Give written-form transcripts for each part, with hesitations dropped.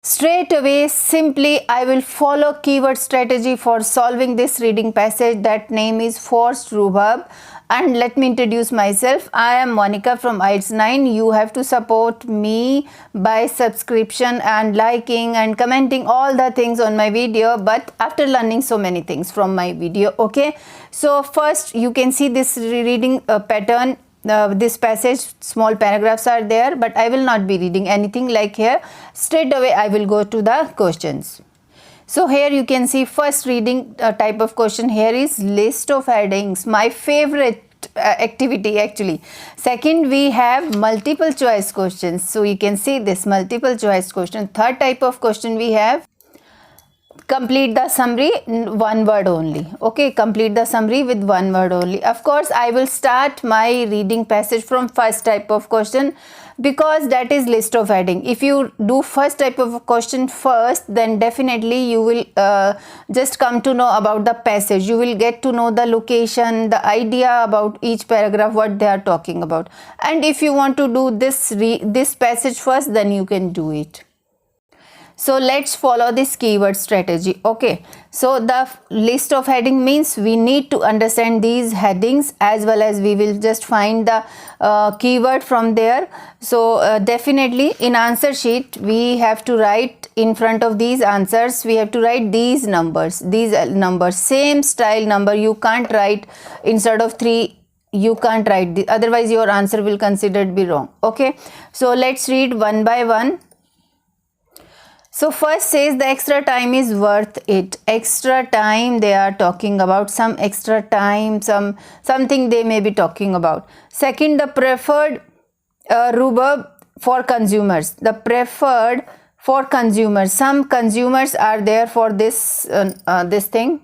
Straight away, simply, I will follow keyword strategy for solving this reading passage. That name is forced rhubarb. And let me introduce myself. I am Monica from IELTS 9. You have to support me by subscription and liking and commenting all the things on my video, but after learning so many things from my video. Okay, so first you can see this reading pattern. This passage, small paragraphs are there, but I will not be reading anything like here. Straight away I will go to the questions. So here you can see first reading type of question here is list of headings, my favorite activity actually. Second, we have multiple choice questions, so you can see this multiple choice question. Third type of question we have complete the summary, one word only. Okay, complete the summary with one word only. Of course, I will start my reading passage from first type of question because that is list of heading. If you do first type of question first, then definitely you will just come to know about the passage. You will get to know the location, the idea about each paragraph, what they are talking about. And if you want to do this passage first, then you can do it. So let's follow this keyword strategy. Okay, so the list of heading means we need to understand these headings, as well as we will just find the keyword from there. So definitely in answer sheet we have to write in front of these answers, we have to write these numbers, same style number. You can't write instead of 3, you can't write otherwise your answer will considered be wrong. Okay, so let's read one by one. So first says the extra time is worth it. Extra time, they are talking about some extra time, something they may be talking about. Second, the preferred rhubarb for consumers. The preferred for consumers. Some consumers are there for this this thing.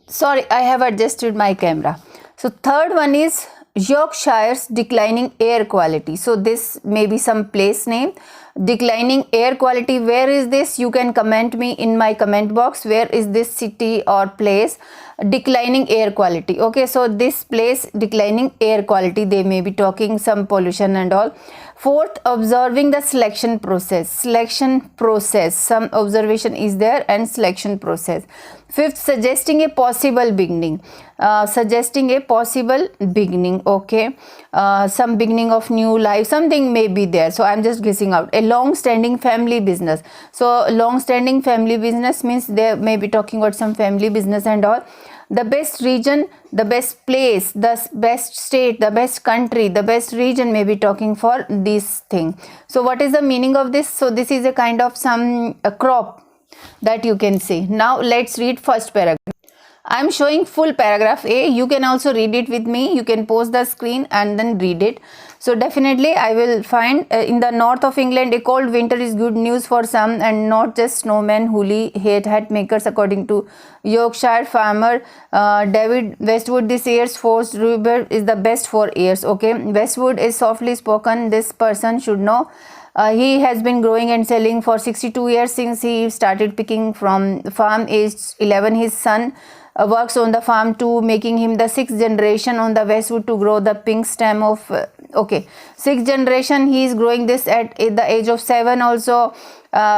Sorry, I have adjusted my camera. So third one is Yorkshire's declining air quality. So this may be some place name. Declining air quality, where is this? You can comment me in my comment box. Where is this city or place? Declining air quality. Okay, so this place, declining air quality, they may be talking some pollution and all. Fourth, observing the selection process. Some observation is there and selection process. Fifth, suggesting a possible beginning. Okay, some beginning of new life, something may be there, so I'm just guessing out. A long-standing family business. So long-standing family business means they may be talking about some family business and all. The best region, the best place, the best state, the best country, the best region may be talking for this thing. So what is the meaning of this? So this is a kind of some crop that you can see. Now let's read first paragraph. I'm showing full paragraph A. You can also read it with me. You can pause the screen and then read it. So definitely I will find in the north of England, a cold winter is good news for some, and not just snowmen who hate hat makers, according to Yorkshire farmer David Westwood. This year's forced rhubarb is the best for ears. Okay, Westwood is softly spoken. This person should know. He has been growing and selling for 62 years since he started picking from farm aged 11. His son works on the farm too, making him the 6th generation on the Westwood to grow the pink stem of okay, 6th generation. He is growing this at the age of 7 also.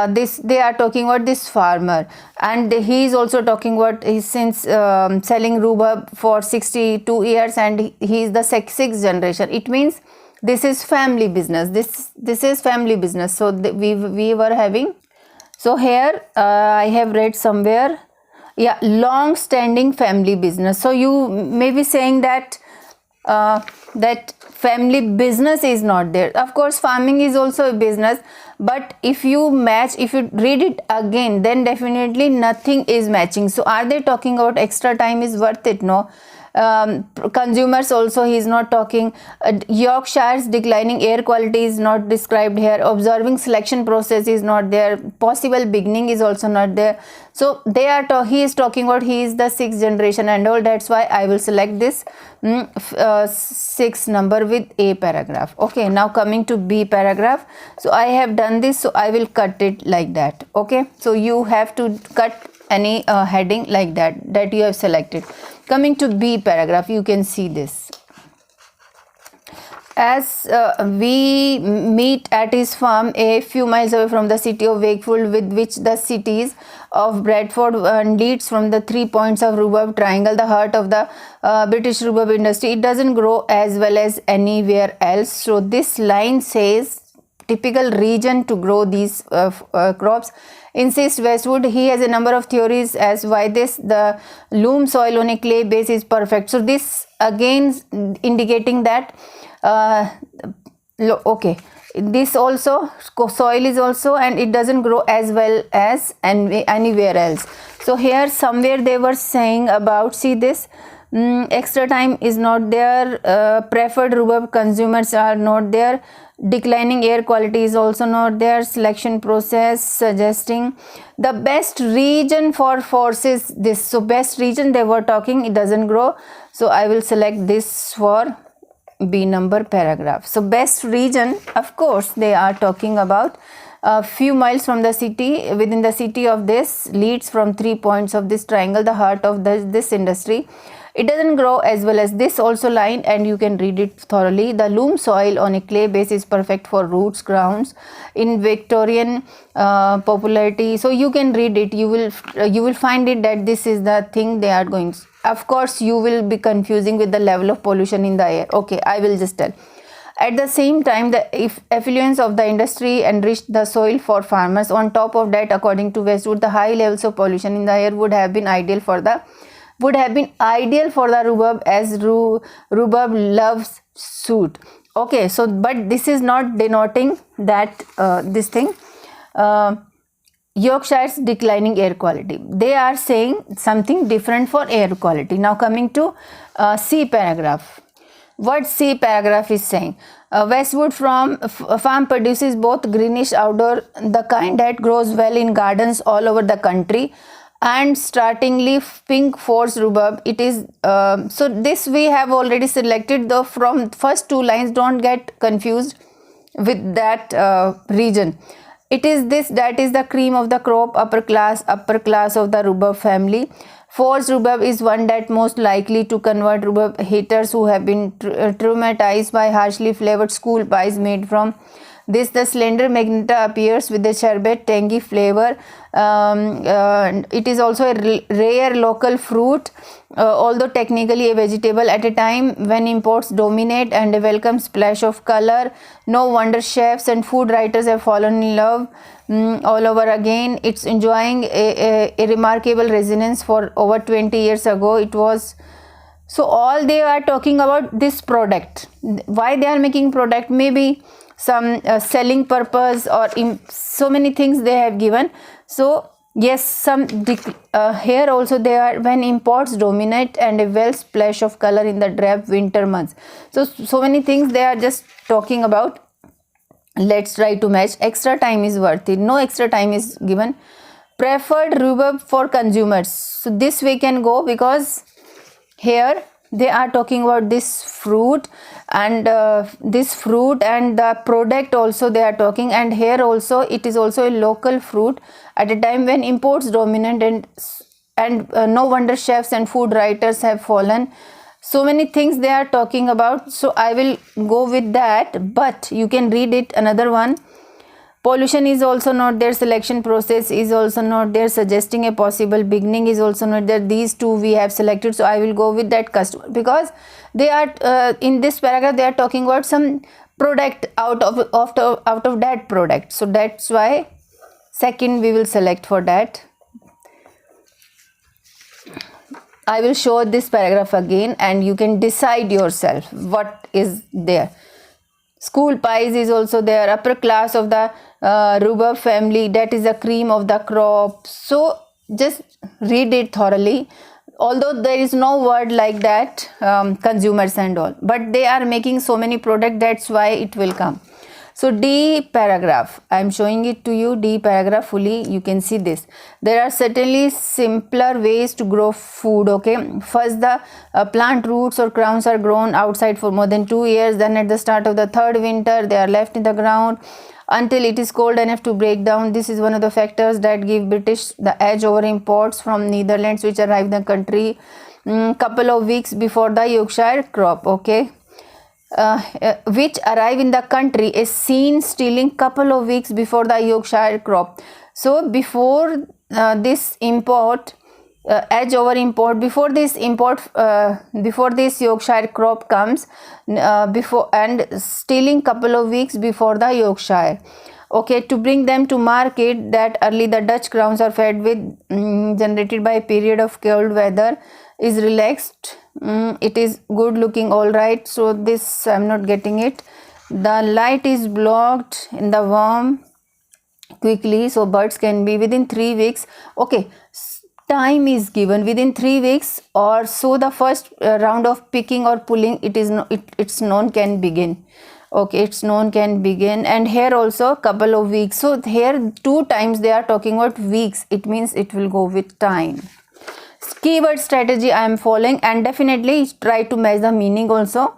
This they are talking about this farmer, and he is also talking about he's since selling rhubarb for 62 years and he is the 6th generation. It means this is family business. This is family business. So we were having, so here I have read somewhere, yeah, long standing family business. So you may be saying that that family business is not there. Of course farming is also a business, but if you read it again, then definitely nothing is matching. So are they talking about extra time is worth it? No. Consumers also he is not talking. Yorkshire's declining air quality is not described here. Observing selection process is not there. Possible beginning is also not there. So they are he is talking about he is the 6th generation and all. That's why I will select this 6 number with A paragraph. Okay, now coming to B paragraph. So I have done this, so I will cut it like that. Okay, so you have to cut any heading like that you have selected. Coming to B paragraph, you can see this. as we meet at his farm a few miles away from the city of Wakefield, with which the cities of Bradford and Leeds from the 3 points of Rhubarb triangle, the heart of the British rhubarb industry. It doesn't grow as well as anywhere else. So this line says typical region to grow these crops. Insists Westwood. He has a number of theories as why the loam soil on a clay base is perfect. So this again indicating that okay, this also soil is also, and it doesn't grow as well as anywhere else. So here somewhere they were saying about, see this, extra time is not there, preferred rhubarb consumers are not there, declining air quality is also not there, selection process suggesting the best region for forces this. So best region they were talking, it doesn't grow. So I will select this for B number paragraph. So best region, of course they are talking about a few miles from the city, within the city of this Leeds, from 3 points of this triangle, the heart of this industry. It doesn't grow as well as this also line, and you can read it thoroughly. The loam soil on a clay base is perfect for roots grounds in Victorian popularity. So you can read it, you will find it that this is the thing they are going. Of course you will be confusing with the level of pollution in the air. Okay, I will just tell. At the same time, the effluence of the industry enriched the soil for farmers. On top of that, according to Westwood, the high levels of pollution in the air would have been ideal for the rhubarb, as rhubarb loves soot. Okay, so but this is not denoting that this thing Yorkshire's declining air quality. They are saying something different for air quality. Now coming to C paragraph. What C paragraph is saying, Westwood farm produces both greenish outdoor, the kind that grows well in gardens all over the country, and startlingly pink force rhubarb. It is so this we have already selected, the from first two lines, don't get confused with that region. It is this that is the cream of the crop, upper class of the rhubarb family. Force rhubarb is one that most likely to convert rhubarb haters who have been traumatized by harshly flavored school pies made from this. The slender magenta appears with a sherbet tangy flavor. It is also a rare local fruit, although technically a vegetable, at a time when imports dominate, and a welcome splash of color. No wonder chefs and food writers have fallen in love all over again. It's enjoying a remarkable resonance. For over 20 years ago it was. So all they are talking about this product, why they are making product, maybe some selling purpose, or so many things they have given. So yes, some here also they are, when imports dominate, and a well splash of color in the drab winter months. So many things they are just talking about. Let's try to match. Extra time is worth it. No extra time is given. Preferred rhubarb for consumers. So this we can go, because here they are talking about this fruit, and the product also they are talking, and here also it is also a local fruit at a time when imports dominant, and no wonder chefs and food writers have fallen. So many things they are talking about, so I will go with that, but you can read it. Another one, pollution is also not there, selection process is also not there, suggesting a possible beginning is also not there. These two we have selected, so I will go with that customer, because they are in this paragraph they are talking about some product out of that product. So that's why second we will select for that. I will show this paragraph again, and you can decide yourself what is there. School pies is also there, upper class of the rhubarb family, that is the cream of the crop. So just read it thoroughly, although there is no word like that, consumers and all, but they are making so many products, that's why it will come. So D paragraph, I am showing it to you, D paragraph fully, you can see this. There are certainly simpler ways to grow food. Okay, first the plant roots or crowns are grown outside for more than 2 years, then at the start of the third winter they are left in the ground until it is cold enough to break down. This is one of the factors that give British the edge over imports from Netherlands, which arrive in the country couple of weeks before the Yorkshire crop. Okay, which arrive in the country is seen stealing couple of weeks before the Yorkshire crop. So before this import, edge over import, before this Yorkshire crop comes, before and stealing couple of weeks before the Yorkshire. Okay, to bring them to market that early, the Dutch crowns are fed with generated by a period of cold weather is relaxed. It is good looking, all right. So this I'm not getting it. The light is blocked in the worm quickly, so birds can be within 3 weeks. Okay, time is given within 3 weeks or so. The first round of picking or pulling, it's known can begin. Okay, it's known can begin. And here also couple of weeks. So here 2 times they are talking about weeks. It means it will go with time. Keyword strategy I am following, and definitely try to match the meaning also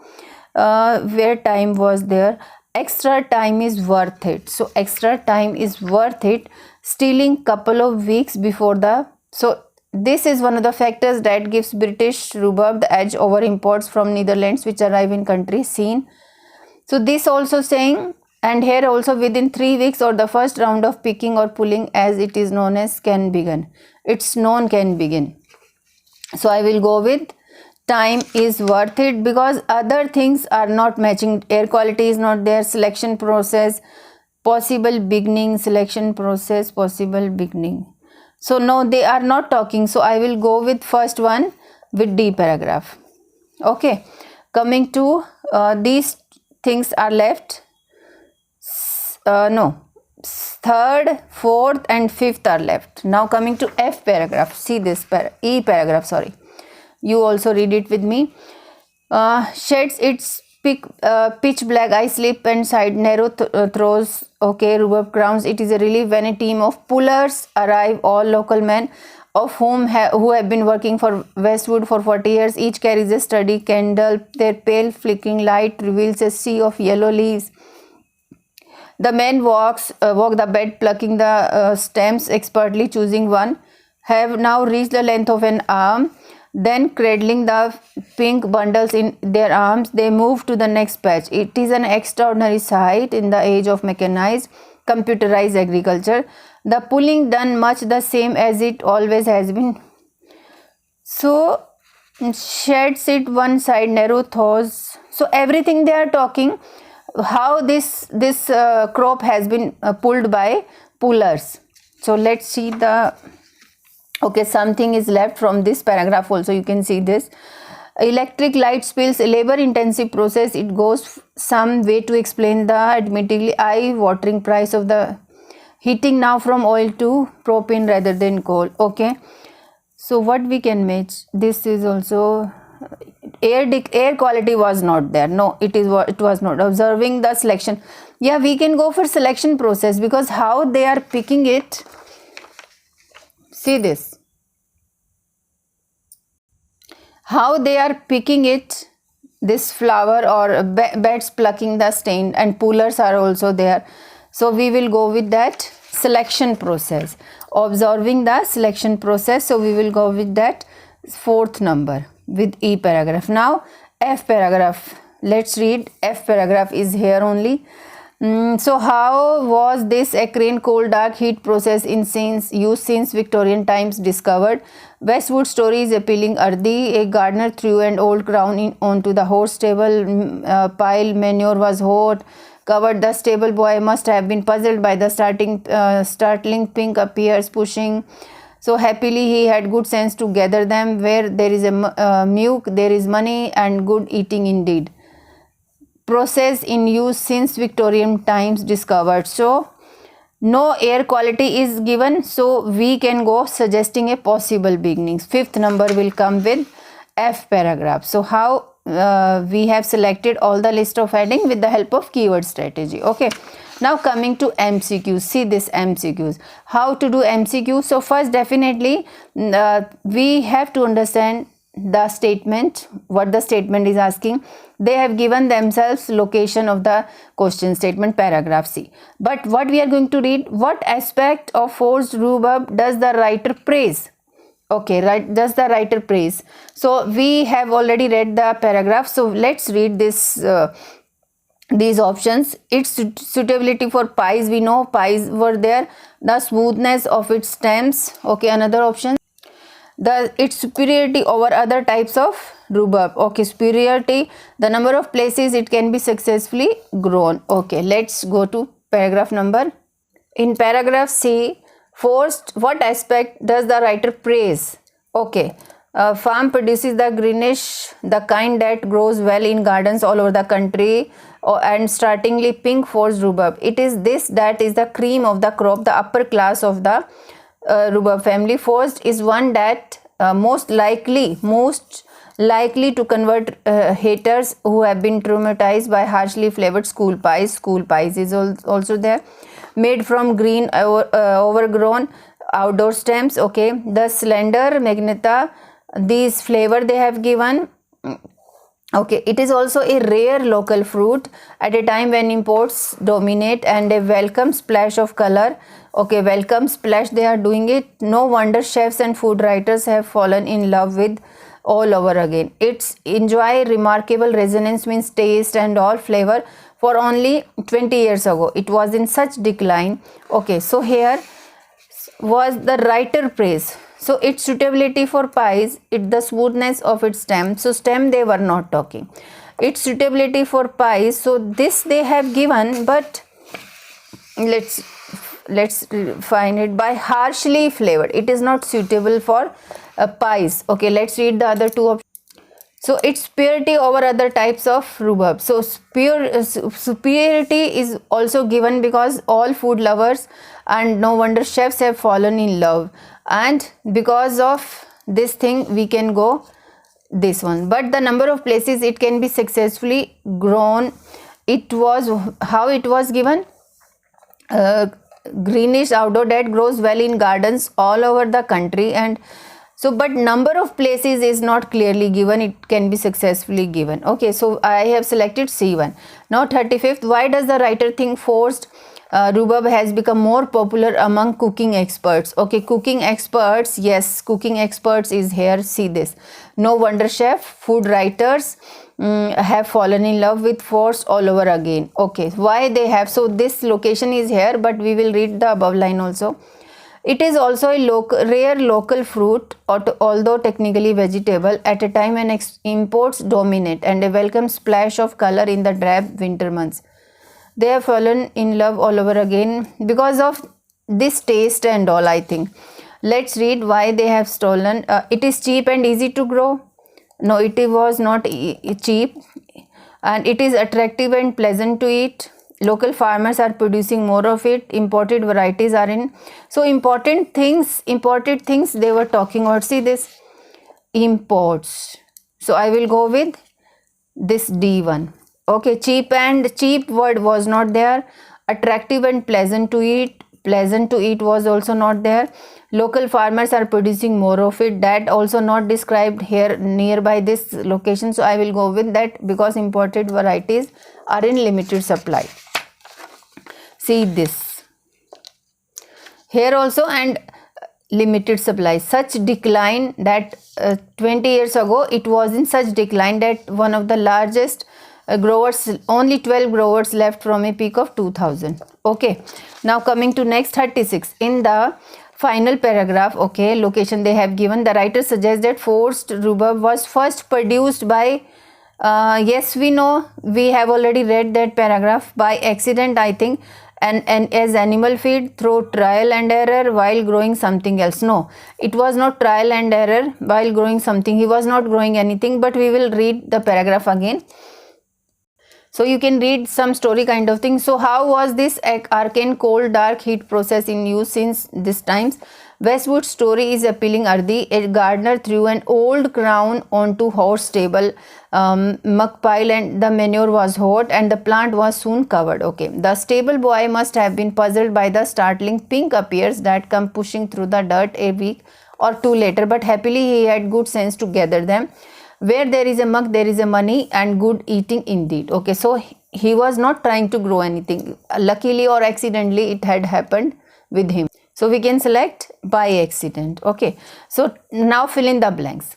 where time was there. Extra time is worth it. So extra time is worth it. Stealing couple of weeks before the, so this is one of the factors that gives British rhubarb the edge over imports from Netherlands which arrive in country seen. So this also saying, and here also within 3 weeks or the first round of picking or pulling, as it is known as, can begin. It's known can begin. So I will go with time is worth it, because other things are not matching. Air quality is not there, selection process, possible beginning, selection process, possible beginning. So no, they are not talking. So I will go with first one with D paragraph. Okay, coming to these things are left. No, third, fourth and fifth are left. Now coming to F paragraph. See this E paragraph, sorry. You also read it with me. Sheds its pitch black eye slip and side narrow throws. Okay, rhubarb crowns. It is a relief when a team of pullers arrive, all local men of whom who have been working for Westwood for 40 years. Each carries a sturdy candle. Their pale flickering light reveals a sea of yellow leaves. The men walk the bed, plucking the stems expertly, choosing one. Have now reached the length of an arm. Then, cradling the pink bundles in their arms, they move to the next patch. It is an extraordinary sight in the age of mechanized, computerized agriculture. The pulling done much the same as it always has been. So, sheds it one side, narrow thaws. So, everything they are talking, how this crop has been pulled by pullers. So, let's see the... Okay, something is left from this paragraph also. You can see this. Electric light spills, a labor-intensive process. It goes some way to explain the admittedly eye-watering price of the heating now from oil to propane rather than coal. Okay, so what we can match? This is also air quality was not there. No, it was not. Observing the selection. Yeah, we can go for selection process, because how they are picking it. See this, how they are picking it, this flower, or beds plucking the stain, and pullers are also there. So we will go with that selection process, observing the selection process. So we will go with that fourth number with E paragraph. Now F paragraph, let's read. F paragraph is here only. So how was this acrid cold dark heat process used since Victorian times discovered? Westwood story is appealing earthy. A gardener threw an old crown onto the horse stable pile. Manure was hot, covered. The stable boy must have been puzzled by the startling pink appears pushing. So happily he had good sense to gather them. Where there is a muke, there is money and good eating indeed. Process in use since Victorian times discovered. So no air quality is given, so we can go suggesting a possible beginnings. Fifth number will come with F paragraph. So how we have selected all the list of heading with the help of keyword strategy. Okay, now coming to MCQs. See this MCQs, how to do MCQs. So first, definitely we have to understand the statement, what the statement is asking. They have given themselves location of the question statement, paragraph C. But what we are going to read, what aspect of forced rhubarb does the writer praise? Okay, right, does the writer praise? So we have already read the paragraph, so let's read this these options. Its suitability for pies, we know pies were there. The smoothness of its stems. Okay, another option. Its superiority over other types of rhubarb. Okay, superiority, the number of places it can be successfully grown. Okay, let's go to paragraph number. In paragraph C, first, what aspect does the writer praise? Okay, farm produces the greenish, the kind that grows well in gardens all over the country, and startlingly pink forest rhubarb. It is this that is the cream of the crop, the upper class of the rhubarb family. Forest is one that most likely to convert haters who have been traumatized by harshly flavored school pies. School pies is also there, made from green overgrown outdoor stems. Okay, the slender magneta, these flavor they have given. Okay, it is also a rare local fruit at a time when imports dominate, and a welcome splash of color. Okay, welcome splash, they are doing it. No wonder chefs and food writers have fallen in love with all over again. It's enjoy remarkable resonance, means taste and all flavor. For only 20 years ago, it was in such decline. Okay, so here was the writer praise. So its suitability for pies, the smoothness of its stem. So stem they were not talking. Its suitability for pies, so this they have given, but let's find it. By harshly flavored, it is not suitable for pies. Okay, let's read the other two options. So its superiority over other types of rhubarb. So superiority is also given because all food lovers and no wonder chefs have fallen in love, and because of this thing we can go this one. But the number of places it can be successfully grown, it was how it was given, greenish outdoor that grows well in gardens all over the country. And so, but number of places is not clearly given, it can be successfully given. Okay, so I have selected C1. Now 35th, why does the writer think forced rhubarb has become more popular among cooking experts? Okay, cooking experts, yes, cooking experts is here. See this. No wonder chef, food writers have fallen in love with force all over again. Okay, why they have? So this location is here, but we will read the above line also. It is also a rare local fruit, although technically vegetable, at a time when imports dominate, and a welcome splash of color in the drab winter months. They have fallen in love all over again because of this taste and all, I think. Let's read why they have stolen. It is cheap and easy to grow. No, it was not cheap, and it is attractive and pleasant to eat. Local farmers are producing more of it. Imported varieties are in. So imported things they were talking about. See this, imports. So I will go with this D1. Okay, cheap word was not there. Attractive and pleasant to eat. Pleasant to eat was also not there. Local farmers are producing more of it. That also not described here nearby this location. So I will go with that because imported varieties are in limited supply. See this here also, and limited supply, such decline that 20 years ago it was in such decline that one of the largest growers, only 12 growers left from a peak of 2000. Okay, now coming to next 36. In the final paragraph, okay, location they have given, the writer suggests that forced rhubarb was first produced by yes, we know, we have already read that paragraph, by accident I think, and as animal feed through trial and error while growing something else. No, it was not trial and error while growing something. He was not growing anything, but we will read the paragraph again. So you can read some story kind of thing. So how was this arcane cold dark heat process in use since these times? Westwood's story is appealing. Ardi, a gardener threw an old crown onto horse stable muck pile, and the manure was hot and the plant was soon covered. Okay, the stable boy must have been puzzled by the startling pink appears that come pushing through the dirt a week or two later, but happily he had good sense to gather them. Where there is a muck, there is a money and good eating indeed. Okay, so he was not trying to grow anything. Luckily or accidentally it had happened with him. So we can select by accident. Okay, so now fill in the blanks.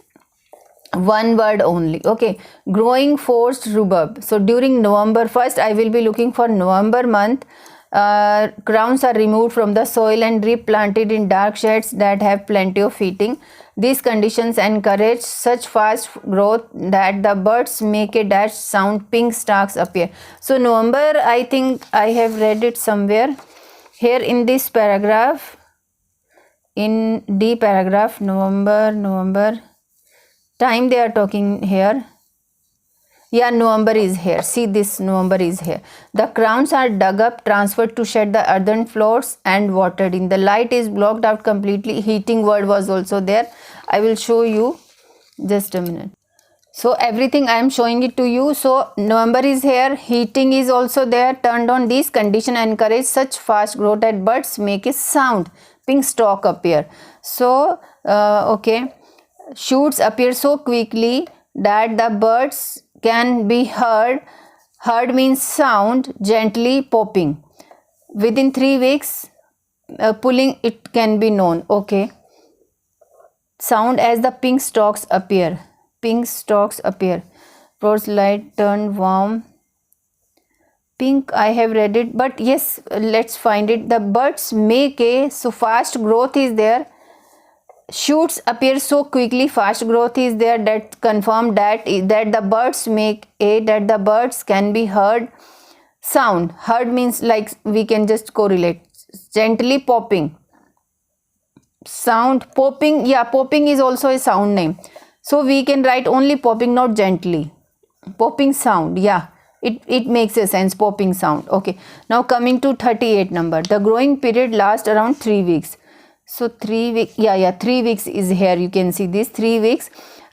One word only. Okay, growing forced rhubarb. So during November, first I will be looking for November month. Crowns are removed from the soil and replanted in dark shades that have plenty of heating. These conditions encourage such fast growth that the buds make a dash sound. Pink stalks appear. So November, I think I have read it somewhere. Here in this paragraph, in D paragraph, November time they are talking here. Yeah, November is here. See, this November is here. The crowns are dug up, transferred to shed the earthen floors and watered in. The light is blocked out completely. Heating word was also there. I will show you, just a minute. So everything I am showing it to you. So November is here. Heating is also there. Turned on. These conditions encourage such fast growth that buds make a sound. Pink stalk appear. So, okay. Shoots appear so quickly that the birds can be heard. Heard means sound, gently popping. Within 3 weeks, pulling it can be known. Okay. Sound as the pink stalks appear. Pink stalks appear. First light turn warm. Pink, I have read it, but yes, let's find it. The birds make a, so fast growth is there. Shoots appear so quickly, fast growth is there, that confirm that the birds make a, that the birds can be heard. Sound, heard means like we can just correlate. Gently popping. Sound, popping, yeah, popping is also a sound name. So we can write only popping, not gently. Popping sound, yeah, it makes a sense, popping sound. Okay, now coming to 38 number. The growing period lasts around 3 weeks. So 3 weeks, 3 weeks is here. You can see this 3 weeks.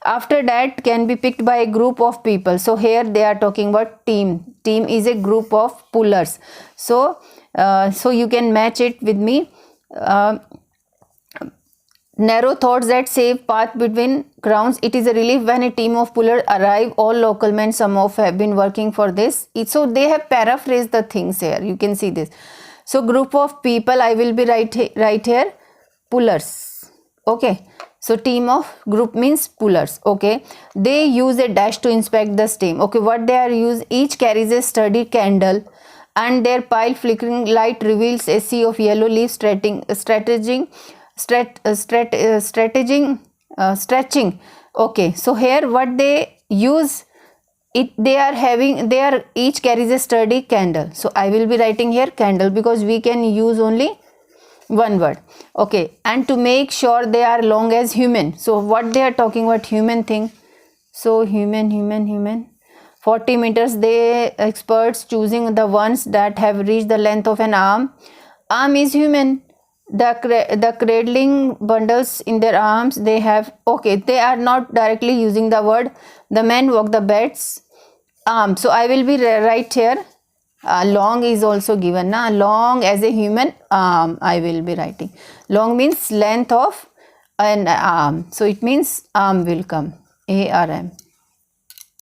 After that can be picked by a group of people. So here they are talking about team. Team is a group of pullers. So, so you can match it with me. Narrow thoughts that save path between crowns. It is a relief when a team of pullers arrive. All local men, some of have been working for this. So they have paraphrased the things here. You can see this. So group of people, I will be right here. Pullers. Okay. So team of group means pullers. Okay. They use a dash to inspect the stem. Okay. What they are used, each carries a sturdy candle and their pale flickering light reveals a sea of yellow leaves stretching. Okay. So here what they use, they are each carries a sturdy candle. So I will be writing here candle because we can use only one word. Okay, and to make sure they are long as human. So what they are talking about, human thing. So human 40 meters. They experts choosing the ones that have reached the length of an arm. Arm is human. The cradling bundles in their arms they have. Okay, they are not directly using the word. The men walk the beds. Arm. So I will be right here. Long is also given. Long as a human arm I will be writing. Long means length of an arm. So it means arm will come. ARM.